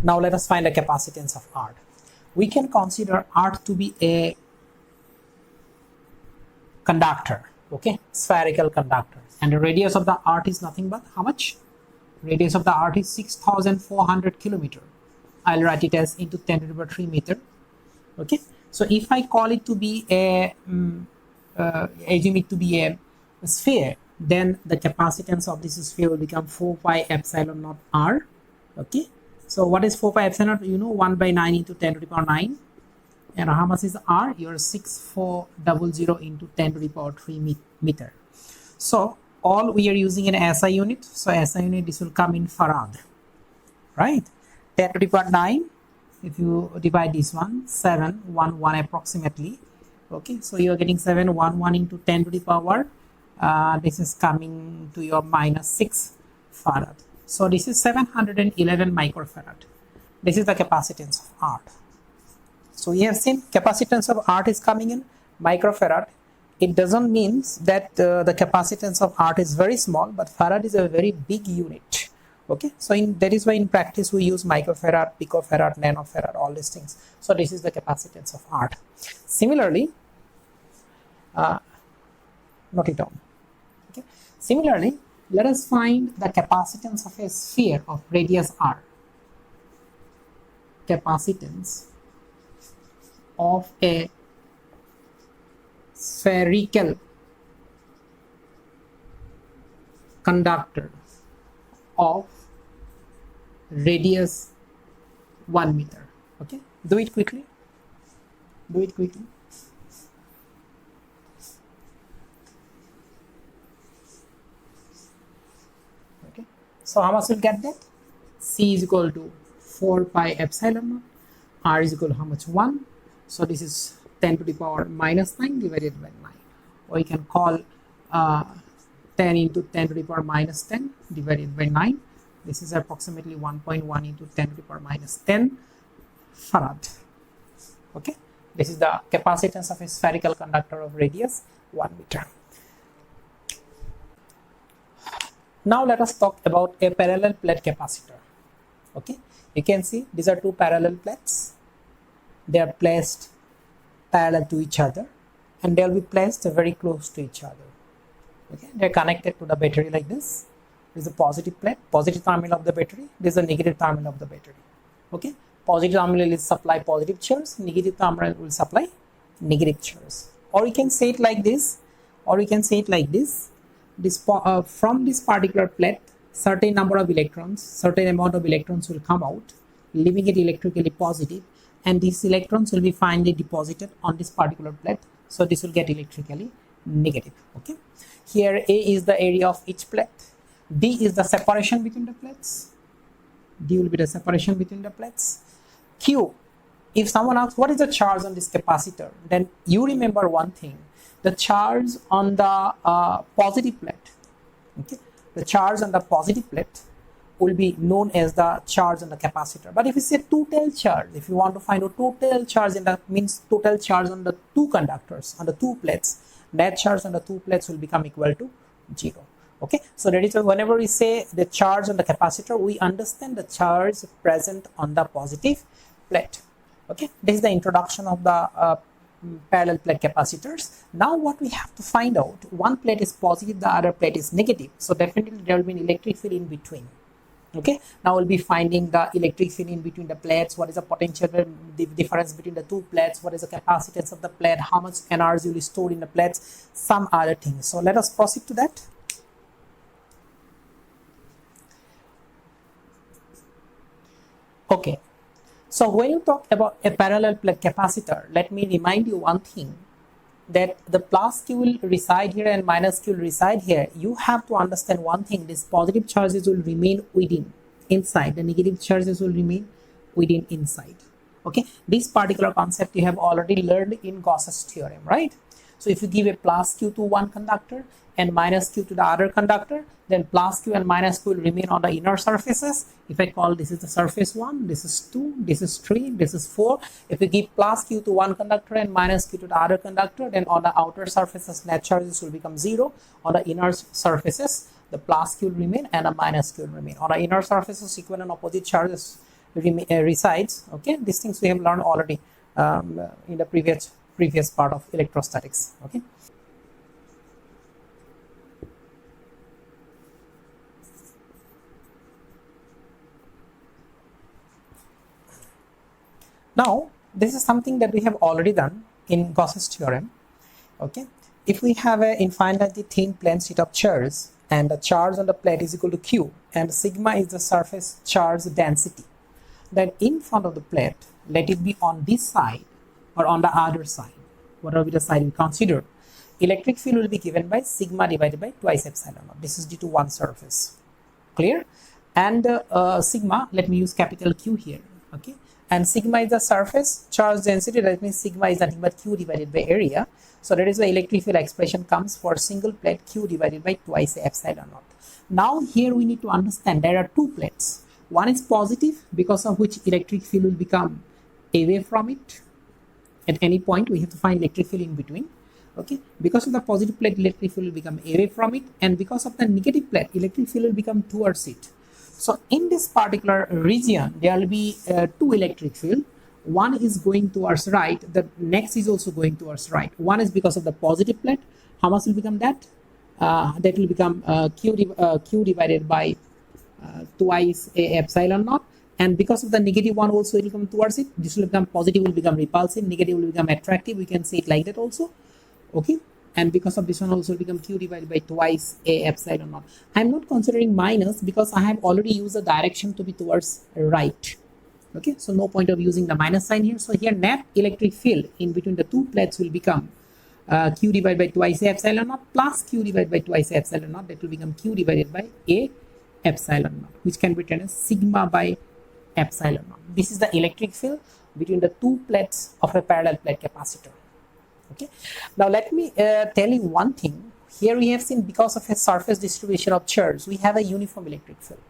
Now let us find the capacitance of earth. We can consider earth to be a conductor, okay, spherical conductor, and the radius of the earth is nothing but how much? Radius of the earth is 6,400 kilometer. I'll write it as into 10 to the power 3 meter. Okay, so if I call it to be a assume it to be a sphere, then the capacitance of this sphere will become 4 pi epsilon naught r. Okay, so what is 4 pi epsilon naught? You know, 1 by 9 into 10 to the power 9. And how much is r? Your 6400 into 10 to the power 3 meter. So all we are using in SI unit. So SI unit, this will come in farad, right? 10 to the power 9. If you divide this one, 711 approximately. Okay, so you are getting 711 into 10 to the power. This is coming to your minus 6 farad. So this is 711 microfarad. This is the capacitance of earth. So we have seen capacitance of earth is coming in microfarad. It doesn't mean that the capacitance of earth is very small, but farad is a very big unit. Okay, so that is why in practice we use microfarad, picofarad, nanofarad, all these things. So this is the capacitance of earth. Similarly, note it down. Okay, similarly, let us find the capacitance of a sphere of radius r. Capacitance of a spherical conductor of radius 1 meter. Okay, do it quickly. Do it quickly. Okay, so how much will get that? C is equal to 4 pi epsilon naught. R is equal to how much? 1. So this is 10 to the power minus 9 divided by 9. Or you can call 10 into 10 to the power minus 10 divided by 9. This is approximately 1.1 into 10 to the power minus 10 farad. Okay, this is the capacitance of a spherical conductor of radius 1 meter. Now let us talk about a parallel plate capacitor. Okay, you can see these are two parallel plates. They are placed parallel to each other and they will be placed very close to each other. Okay, they are connected to the battery like this. This is a positive plate, positive terminal of the battery. This is a negative terminal of the battery. Okay, positive terminal will supply positive charge, negative terminal will supply negative charge. Or you can say it like this, or you can say it like this. From this particular plate, certain number of electrons, certain amount of electrons will come out, leaving it electrically positive, and these electrons will be finally deposited on this particular plate. So this will get electrically negative. Okay, here A is the area of each plate, D is the separation between the plates, D will be the separation between the plates. Q, if someone asks what is the charge on this capacitor, then you remember one thing, the charge on the positive plate, okay, the charge on the positive plate will be known as the charge on the capacitor. But if you say total charge, if you want to find a total charge, and that means total charge on the two conductors, on the two plates, that charge on the two plates will become equal to 0. Okay, so that is why whenever we say the charge on the capacitor, we understand the charge present on the positive plate. Okay, this is the introduction of the parallel plate capacitors. Now what we have to find out, one plate is positive, the other plate is negative, so definitely there will be an electric field in between. Okay, now we'll be finding the electric field in between the plates, what is the potential difference between the two plates, what is the capacitance of the plate, how much energy will be stored in the plates, some other things. So let us proceed to that. Okay, so when you talk about a parallel plate capacitor, let me remind you one thing, that the plus Q will reside here and minus Q will reside here. You have to understand one thing, these positive charges will remain within, inside, the negative charges will remain within, inside. Okay, this particular concept you have already learned in Gauss's theorem, right? So if you give a plus Q to one conductor and minus Q to the other conductor, then plus Q and minus Q will remain on the inner surfaces. If I call this is the surface 1, this is 2, this is 3, this is 4. If we give plus Q to one conductor and minus Q to the other conductor, then on the outer surfaces net charges will become 0. On the inner surfaces, the plus Q will remain and a minus Q will remain. On the inner surfaces, equal and opposite charges resides. Okay, these things we have learned already in the previous part of electrostatics. Okay. Now, this is something that we have already done in Gauss's theorem. Okay, if we have an infinitely thin plane sheet of charge and the charge on the plate is equal to Q and sigma is the surface charge density, then in front of the plate, let it be on this side or on the other side, whatever be the side we consider, electric field will be given by sigma divided by twice epsilon naught. This is due to one surface. Clear? And sigma, let me use capital Q here. Okay, and sigma is the surface charge density. That means sigma is nothing but Q divided by area. So that is why electric field expression comes for single plate Q divided by twice epsilon naught. Now here we need to understand there are two plates. One is positive, because of which electric field will become away from it. At any point we have to find electric field in between. Okay, because of the positive plate, electric field will become away from it, and because of the negative plate, electric field will become towards it. So in this particular region, there will be two electric field. One is going towards right, the next is also going towards right. One is because of the positive plate. How much will become that? That will become Q divided by twice a epsilon naught. And because of the negative one also, it will come towards it. This will become positive, will become repulsive, negative will become attractive. We can say it like that also. Okay, and because of this one also will become Q divided by twice a epsilon naught. I am not considering minus because I have already used the direction to be towards right. Okay, so no point of using the minus sign here. So here net electric field in between the two plates will become Q divided by twice a epsilon naught plus Q divided by twice a epsilon naught. That will become Q divided by a epsilon naught, which can be written as sigma by epsilon naught. This is the electric field between the two plates of a parallel plate capacitor. Okay, now let me tell you one thing. Here we have seen, because of a surface distribution of charge, we have a uniform electric field.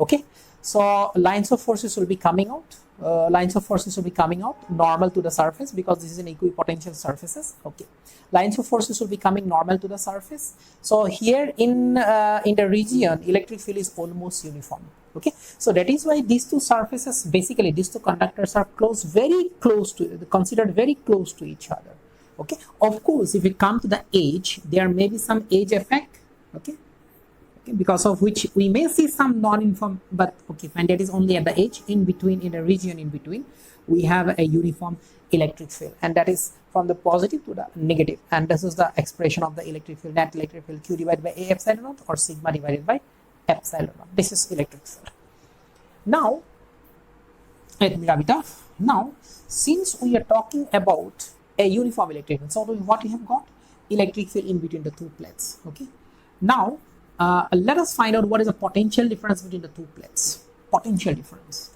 Okay, so lines of forces will be coming out. Normal to the surface, because this is an equipotential surfaces. Okay, lines of forces will be coming normal to the surface. So here in the region, electric field is almost uniform. Okay, so that is why these two surfaces, basically these two conductors, are considered very close to each other. Okay, of course, if we come to the edge, there may be some edge effect. Okay, because of which we may see some non-uniform, but okay, and that is only at the edge. In between, in the region in between, we have a uniform electric field, and that is from the positive to the negative. And this is the expression of the electric field, net electric field, Q divided by a epsilon naught or sigma divided by epsilon naught. This is electric field. Now, let me wrap it up. Now, since we are talking about a uniform electric field, so what we have got? Electric field in between the two plates. Okay, now let us find out what is the potential difference between the two plates. Potential difference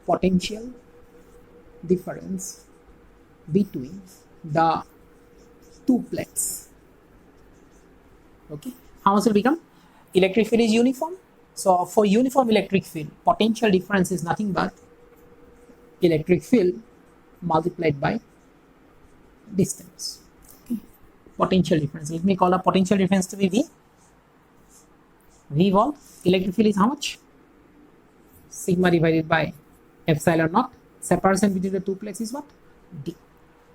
between the two plates. Okay, how much will become? Electric field is uniform. So for uniform electric field, potential difference is nothing but electric field multiplied by distance. Okay. Potential difference. Let me call a potential difference to be V. V volt. Electric field is how much? Sigma divided by epsilon naught. Separation between the two plates is what? D.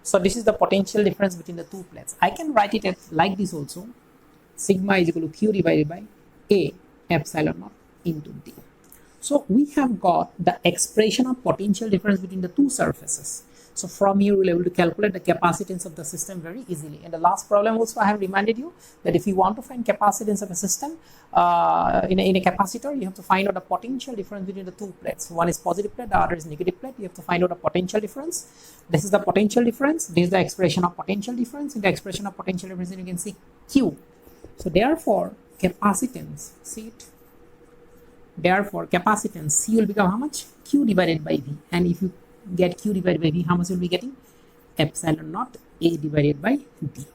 So this is the potential difference between the two plates. I can write it like this also. Sigma is equal to Q divided by A epsilon naught into D. So we have got the expression of potential difference between the two surfaces. So from here we'll be able to calculate the capacitance of the system very easily. In the last problem also I have reminded you that if you want to find capacitance of a system in a capacitor, you have to find out the potential difference between the two plates. One is positive plate, the other is negative plate. You have to find out the potential difference. This is the potential difference. This is the expression of potential difference. In the expression of potential difference, you can see Q. So therefore capacitance, see it. Therefore capacitance C will become how much? Q divided by V. And if you get Q divided by V, how much will be getting? Epsilon naught A divided by D.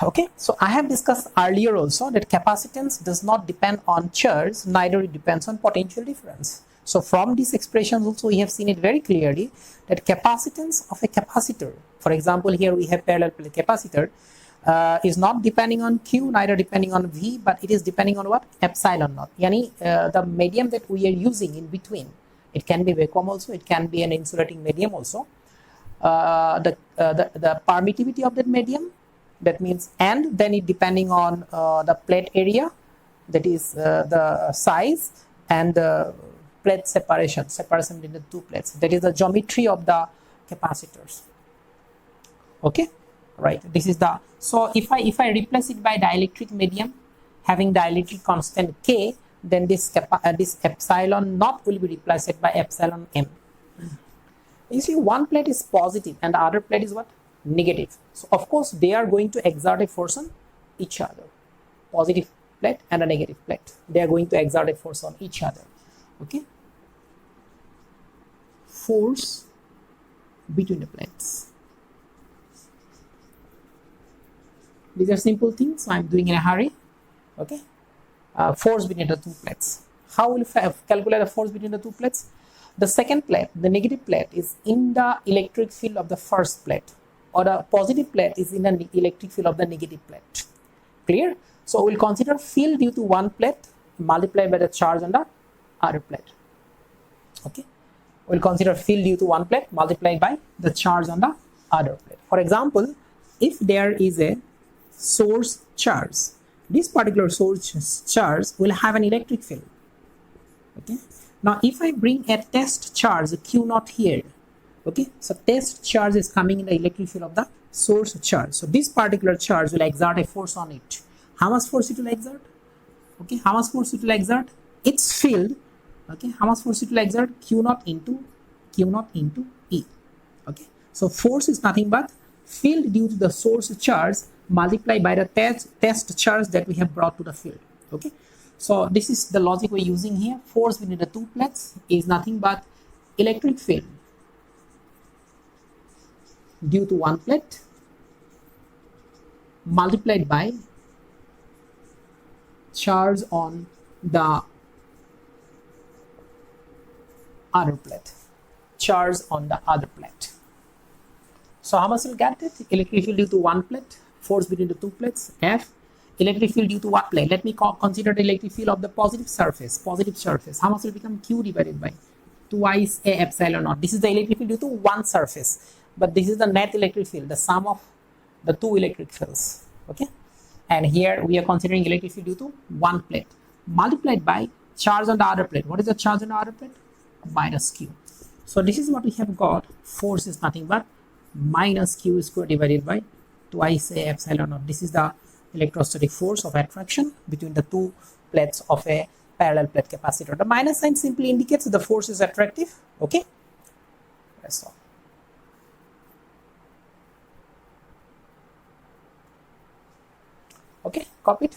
Okay, so I have discussed earlier also that capacitance does not depend on charge, neither it depends on potential difference. So from these expressions also we have seen it very clearly that capacitance of a capacitor, for example here we have parallel plate capacitor, is not depending on Q, neither depending on V, but it is depending on what? Epsilon naught. Yani the medium that we are using in between. It can be vacuum also, it can be an insulating medium also. The permittivity of that medium, that means, and then it depending on the plate area, that is the size, and the plate separation between the two plates. That is the geometry of the capacitors. Okay, right. This is the, so if I replace it by dielectric medium having dielectric constant K, then this epsilon naught will be replaced by epsilon m. You see, one plate is positive and the other plate is what? Negative. So of course they are going to exert a force on each other. Positive plate and a negative plate, they are going to exert a force on each other. Okay, force between the plates. These are simple things, so I'm doing in a hurry. Okay, force between the two plates. How will you calculate the force between the two plates? The second plate, the negative plate, is in the electric field of the first plate, or the positive plate is in the electric field of the negative plate. Clear? So we'll consider field due to one plate multiplied by the charge on the other plate. Okay, we'll consider field due to one plate multiplied by the charge on the other plate. For example, if there is a source charge, this particular source charge will have an electric field. Okay, now if I bring a test charge Q naught here, okay, so test charge is coming in the electric field of the source charge. So this particular charge will exert a force on it. How much force it will exert? Okay, how much force it will exert? Its field. Okay, how much force it will exert? Q naught into E. Okay, so force is nothing but field due to the source charge multiplied by the test charge that we have brought to the field. Okay, so this is the logic we're using here. Force between the two plates is nothing but electric field due to one plate multiplied by charge on the other plate. Charge on the other plate. So how much will get it? Electric field due to one plate, force between the two plates, F. Electric field due to what plate? Let me consider the electric field of the positive surface. Positive surface. How much will become? Q divided by twice A epsilon naught. This is the electric field due to one surface, but this is the net electric field, the sum of the two electric fields. Okay, and here we are considering electric field due to one plate multiplied by charge on the other plate. What is the charge on the other plate? Minus Q. So this is what we have got. Force is nothing but minus Q square divided by twice A epsilon naught. This is the electrostatic force of attraction between the two plates of a parallel plate capacitor. The minus sign simply indicates the force is attractive. Okay, that's all. Okay, copy it.